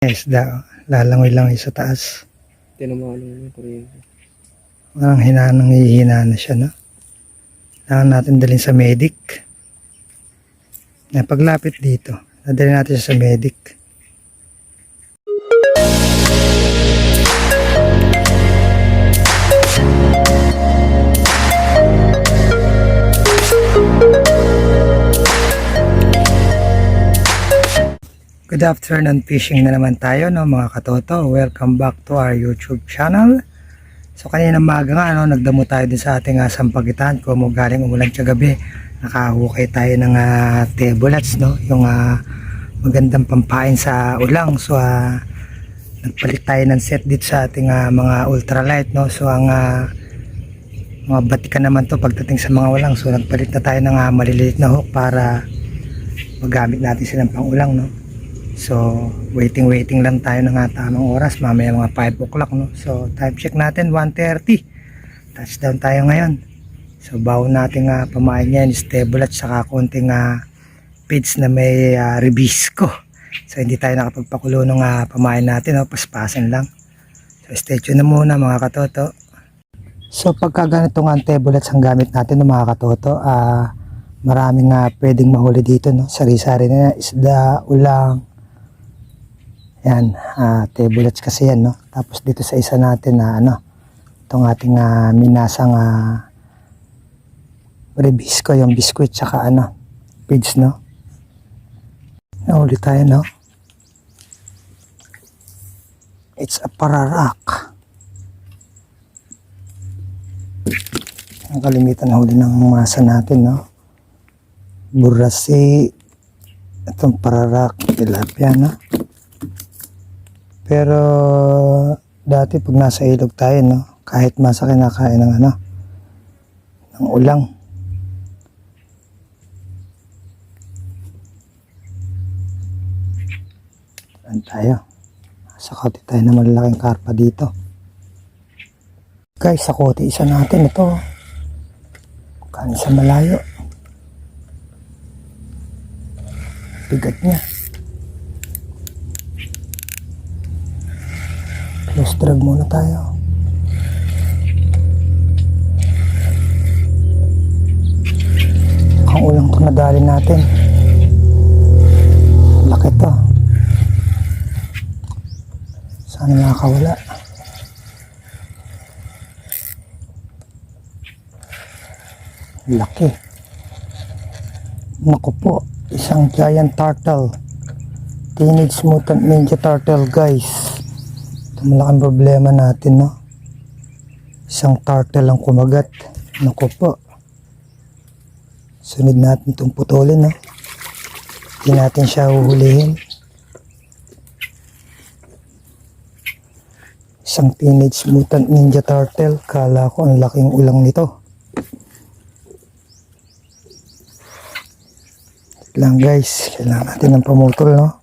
Isda, lalangoy-langoy sa taas. Tinamaan ng kuryente. Parang hihina na siya, no? Kailangan natin dalhin sa medic. Paglapit dito, nadalhin natin siya sa medic. Good afternoon, fishing na naman tayo, no, mga katoto. Welcome back to our YouTube channel. So kanina maga nga, no, nagdamo tayo din sa ating sampagitan. Kung galing umulan sa gabi, nakahukay tayo ng tebulats, no, yung magandang pampain sa ulang. So nagpalit tayo ng set dito sa ating mga ultralight, no. So ang mga batikan naman to pagdating sa mga ulang. So nagpalit na tayo ng maliliit na hook para magamit natin silang pang ulang, no. So waiting lang tayo ng tamang oras, mamaya mga 5 o'clock, no. So time check natin 1:30, touchdown tayo ngayon. So bawon natin pamain yan is table at saka konting feeds na may ribisco. So hindi tayo nakapagpakulo ng pamain natin, no. Paspasan lang. So stay tuned na muna, mga katoto. So pagka ganito nga ang table at ang gamit natin, no, mga katoto, maraming pwedeng mahuli dito, no. Sari-sari na isda, ulang. Yan, tablets kasi yan, no. Tapos dito sa isa natin na itong ating minasang ribisco, yung biscuit tsaka feeds, no. Nahuli tayo, no. It's a pararak. Ang kalimitan na huli ng masa natin, no. Burasi, itong pararak, tilapia, no. Pero dati pag nasa ilog tayo, no, kahit masa kinakain ng ng ulang. Saan tayo? Sa kote tayo na malalaking karpa dito. Guys, sa kote isa natin ito. Kani sa malayo. Bigat niya. Close drag muna tayo. Ang ulang ito nadali natin. Laki to. Sana nakakawala. Laki. Naku po, isang giant turtle. Teenage Mutant Ninja Turtle, guys. Malaking problema natin, no. Isang turtle lang kumagat. Naku po. Sunod natin itong putulin, no. Hindi natin siya uhulihin. Isang Teenage Mutant Ninja Turtle. Kala ko ang laking ulang nito. Wait lang, guys. Kailangan natin ng pamutol, no.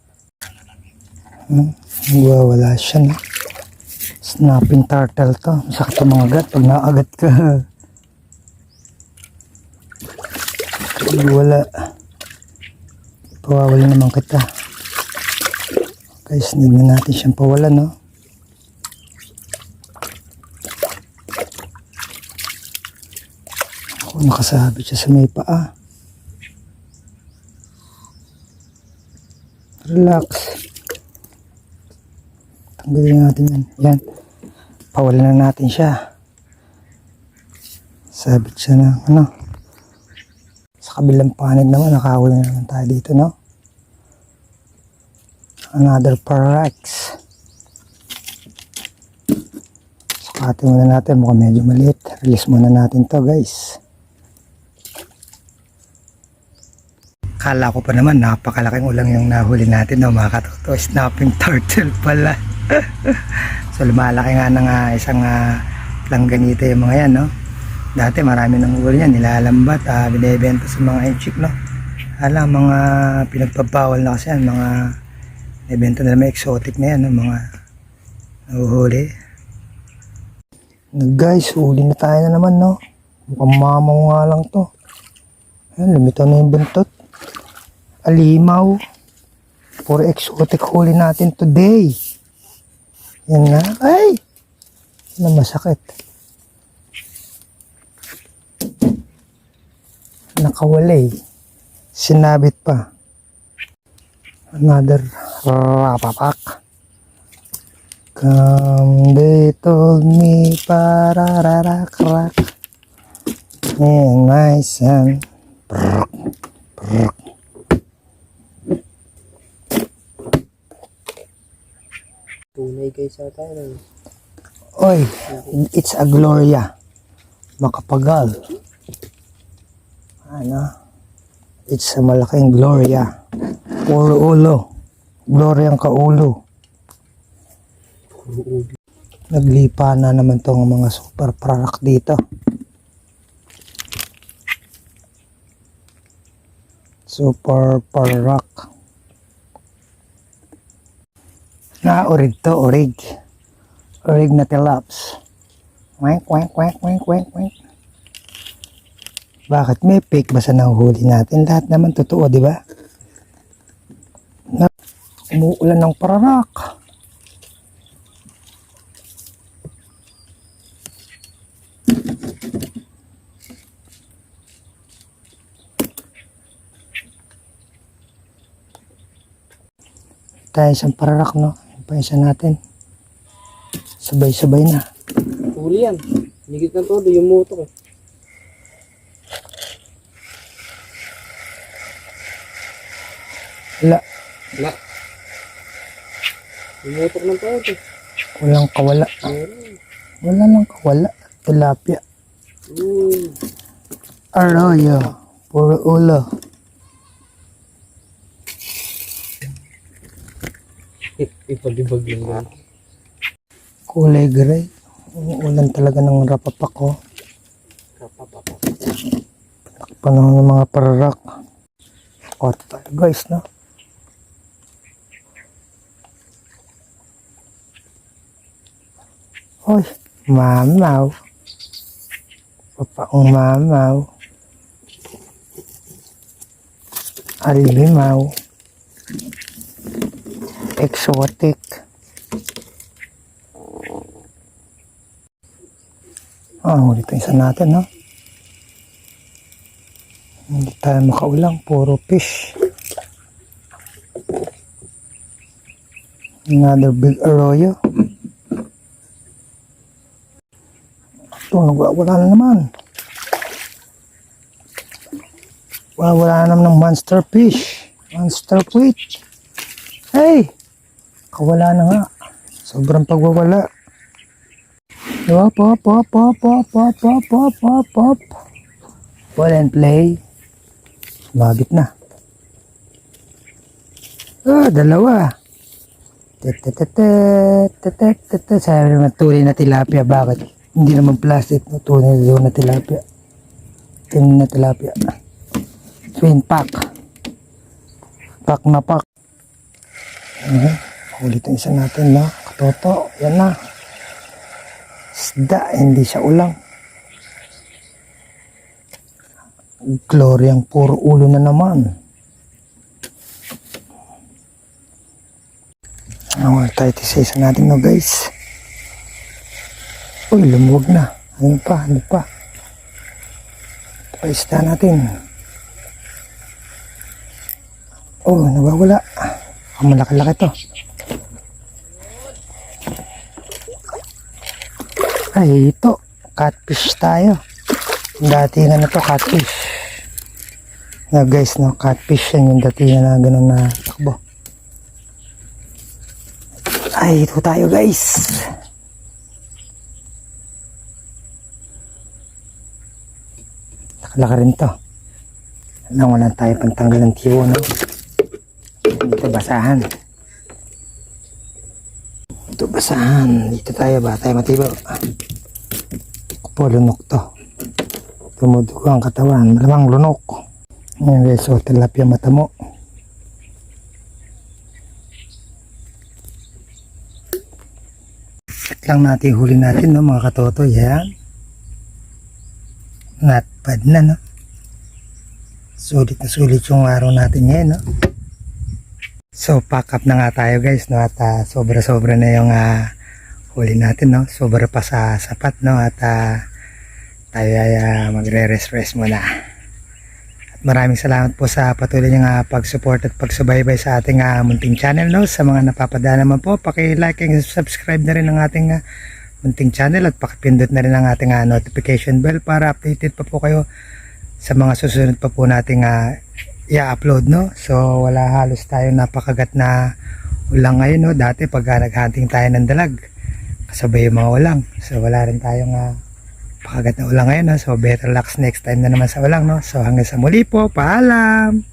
Wala siya, no. Snapping turtle to. Masakit ang mga agat pag naagat ka. Wala. Pawawala naman kita. Guys, hindi na natin siyang pawala, no. Ako, nakasabit siya sa may paa. Relax. Tanggalin natin yan. Yan. Pawalan na natin siya. Sabit siya ng sa kabilang panig naman, nakahuli na naman tayo dito, no. Another parax. Sukatin muna natin. Mukhang medyo maliit. Release muna natin to, guys. Kala ko pa naman napakalaking ulang yung nahuli natin, no, mga katoto. Snapping turtle pala. So lumalaki nga ng isang langganita yung mga yan, no. Dati marami nang huli yan, nilalambat, binibenta sa mga enchik, no. Alam, mga pinagpapawal na kasi yan, mga binibenta na may exotic na yan, no, mga nahuhuli. Guys, huli na tayo na naman, no. Mukhang mamaw nga lang to. Ayan, lumitaw na yung buntot. Alimaw. puro exotic huli natin today. Yan nga. Ay! Yan ang masakit. Nakawalay. Sinabit pa. Another rapapak. Come, they told me parararak. And my son. Brrk, brrk. Tunay guys sa tayo. Oy, it's a Gloria. Makapagal. Ano? It's a malaking Gloria. Puro ulo. Gloria ang kaulo. Naglipa na naman tong mga super product dito. Super product. Orig to, orig. Orig na tilaps. Wank, wank, wank, wank, wank, wank. Bakit may fake ba sa nahuhuli natin? Lahat naman totoo, di ba? Umuulan ng pararak. Tayo isang pararak, no? Paisa natin. Sabay-sabay na. Huli yan. Higit na todo yung moto ko. Wala. Wala. Yung moto ko ng todo. Walang kawala. Wala lang kawala. Tilapia. Uy. Arroyo. Puro ulo. Ipalibag lang yan. Kulay gray. Umuulan talaga ng rapapak ko. Panahon ng mga pararak. O tayo guys, no? Hoy, mamaw. Papaong mamaw. Alimaw. Exotic. Ulit isa natin, no? Hindi tayo makaulang, puro fish. Another big arroyo. Ito, wala na naman. Wala na naman ng monster fish. Monster fish. Hey! Kawala na nga. Sobrang pagwawala. Pop, pop, pop, pop, pop, pop, pop, pop, pop, pop. Ball and play. Sumabit na. Dalawa. Sabi naman tunay na tilapia. Bakit? Hindi naman plastic. Tunay na tilapia. Tunay na tilapia. Twin pack. Pack na pack. Ulitin isa natin, no? Katoto. Yan na. Isda, hindi siya ulang. Gloryang puro ulo na naman. Tayo isa natin, no guys. Uy, lumuwag na. Ano pa? Ito pa isda natin. Oh, nawawala. Ang malaki-laki to. Ay, ito. Catfish tayo. Datingan na to, catfish. Na guys, no, catfish yan yung datingan na ganun na takbo. Ay, ito tayo guys. Nakalaki rin to. Wala tayo pantanggal ng tiyo, no? Dito basahan. Dito tayo ba? Tayo matibaw. Po, lunok to. Tumudugo ang katawan. Malamang lunok. Ngayon guys, so tilapia mata mo. At lang natin huli natin, no, mga katoto. Yan. Not bad na, no? Sulit na sulit yung araw natin ngayon, no? So pack up na nga tayo guys, no, at sobra-sobra na yung huli natin, no, sobra pa sa sapat, no, at tayo ay magre-rest muna. At maraming salamat po sa patuloy niyong pag-support at pagsubaybay sa ating munting channel, no. Sa mga napapadala naman po, paki-like and subscribe na rin ang ating munting channel at pakipindot na rin ang ating notification bell para updated pa po kayo sa mga susunod pa po nating i-upload, no. So wala halos tayo napakagat na ulang ngayon, no. Dati pag naghunting tayo ng dalag kasabay yung mga ulang, so wala rin tayong pakagat na ulang ngayon, no. So better luck next time na naman sa ulang, no. So hanggang sa muli po, paalam.